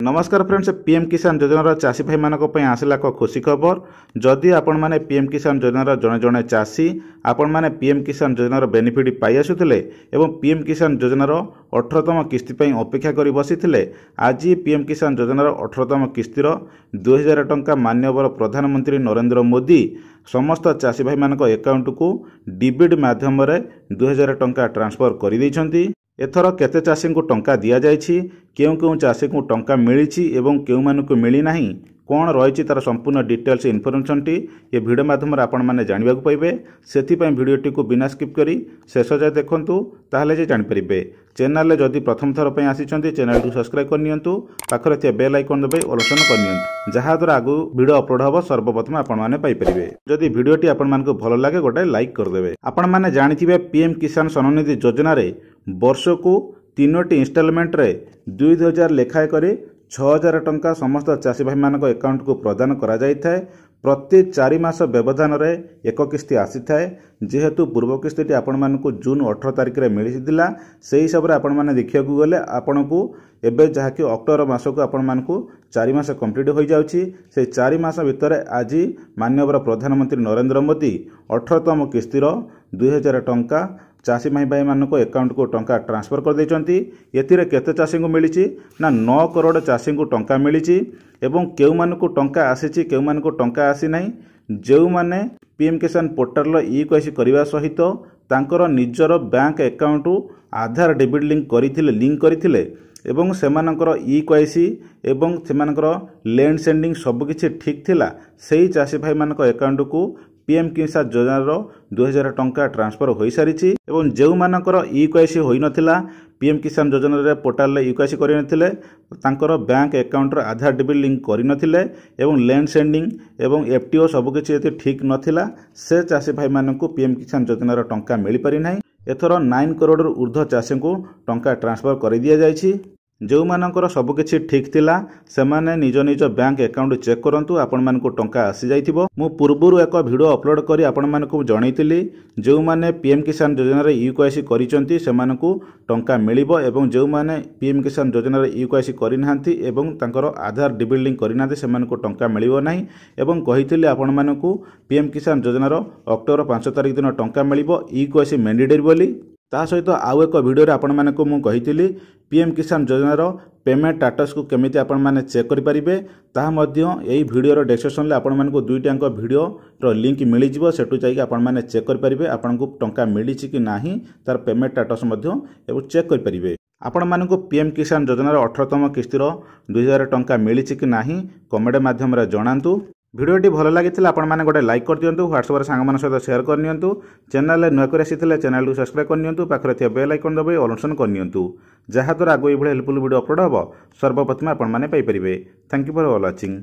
नमस्कार friends, PM किसान योजनार चाषी भाई मानक आसला एक खुशी खबर। जदि आपण मैंने पीएम किसान योजनार जड़े जड़े चाषी आपण मैंने पीएम किसान योजनार बेनिफिट पाई आसुले एवं पीएम किसान योजनार 18तम किस्ती अपेक्षा कर बसी आज पीएम किसान योजनार 18तम किस्तीर 2000 टंका माननीय प्रधानमंत्री नरेंद्र मोदी समस्त चाषी भाई मानक अकाउंट को डीबीटी माध्यम 2000 टंका ट्रांसफर कर देइछंती। एथर केते चाषी को टंका दि जाइछि, केउ केउ चाषी को टंका मिली एवं केउ मानकु मिली नाही, कौन रही तार संपूर्ण डिटेल्स इनफर्मेशन टी ये वीडियो माध्यम आपण मैंने जानवा पाइबे। से वीडियोटी को बिना स्किप करी शेष जाए देखंतु ताहले जे जानि परिबे। चैनल जदि प्रथम थर पे आसीचंती चैनल को सब्सक्राइब करनियंतु, पाखरे थिया बेल आइकन दबे ऑलरेडी करनियंतु, जहा द्वारा आगु वीडियो अपलोड हबो सर्वप्रथम आपण माने पाइ परिबे। जदि वीडियोटी आपण मानकु भलो लागे गोटे लाइक कर देबे। आपण माने जानिथिबे पीएम किसान सम्मान योजना रे वर्ष को 3टी इंस्टॉलमेंट रे 2000 लेखाए करे 6000 टंका समस्त चाषी भाई मानक अकाउंट को प्रदान करा जाय थाए। प्रति 4 मास व्यवधान रे एक किस्ती आसी थाए। जेहेतु पूर्व किस्ती आपण मानक जून 18 तारिख रे मिलिथिला, सेही हिसाब रे आपण माने देखिया को गले आपण को एबे जहा कि अक्टोबर मास को आपण मानक 4 मास कंप्लीट हो जाउची। से 4 मास भितर आज माननीय प्रधानमंत्री नरेंद्र मोदी 18तम किस्तीर 2000 टंका चाषी भाई मानक अकाउंट को टंका ट्रांसफर कर देइचंती। एथिरे केते चाषी को मिली ना 9 करोड़ चाषी को टंका मिली एवं केउ मानक टंका आसीची केउ मानक टंका आसी नाही। जेउ माने पीएम किसान पोर्टल ई-केवाईसी करबा सहित तांकर निजर बैंक अकाउंट आधार डेबिट लिंक करथिले एवं सेमानकर ई-केवाईसी एवं सेमानकर लैंड सेंडिंग सब किछि ठीक थिला। सेही चाषी भाई मानक अकाउंट को पीएम किसान योजनार 2000 टंका ट्रांसफर हो सारी एवं जो मानकर ई-केवाईसी होई नथिला पीएम किसान योजना पोर्टाल ई-केवाईसी करि नथिले तांकर बैंक अकाउंट आधार डेबिट लिंक करि नथिले एवं लैंड सेंडिंग एवं एफटीओ सब किछि एते ठीक नथिला, से चाषी भाई मानकु पीएम किसान योजनार टंका मिली पारि नाही। एथर 9 करोड़ ऊर्ध्व चाषी को टंका ट्रांसफर कर दिया जायछि। जो मानकर सबकिछि ठीक थिला सेमाने निज निज बैंक अकाउंट चेक करंतु, आपण मानकु टंका आसी जाइथिबो। मु पूर्वरु एक वीडियो अपलोड करी आपण मानकु जणैतिली जो माने पीएम किसान योजना रे ई-केवाईसी करिसंती सेमानकु टंका मिलिबो एवं जो माने पीएम किसान योजना रे ई-केवाईसी करि नाहंती एवं तांकर आधार डेबिट लिंक करि नाहंती सेमानकु टंका मिलिबो नाही। एवं कहितिले आपण मानकु पीएम किसान योजना रो अक्टोबर 5 तारिख दिन टंका मिलिबो ई-केवाईसी मैंडेटरी बोली। ता सहित आउ एक वीडियो रे आपण मानकु मु कहितिली पीएम किसान योजनार पेमेंट स्टेटस को केमिति आपण माने चेक करि परिबे, ताहा मध्य एई वीडियो रो डिस्क्रिप्शन ले आपण मानकु दुईटांक वीडियो रो लिंक मिलि जिवो। सेटु जाई आपण माने चेक करि परिबे आपण को टंका मिली छि कि नाही, तार पेमेंट स्टेटस मध्य एवं चेक करि परिबे। आपण मानकु पीएम किसान योजनार 18तम किस्तीर 2000 टंका मिली छि कि नाही कमेंट माध्यम रे जणांतु। वीडियोटी भल लगी आपण मैंने गोटे लाइक कर दिंतु, व्हाट्सएप सांग सहित शेयर करनियंतु, चैनल नुआ कर आसीथिले चैनल को सब्सक्राइब करनियंतु, पाखरे थिया बेल आइकन दबाई ऑल करनियंतु, जहा द्वारा आगो एभली हेल्पफुल वीडियो अपलोड हबो सर्वप्रथम आपण माने पाई परिबे। Thank you for watching.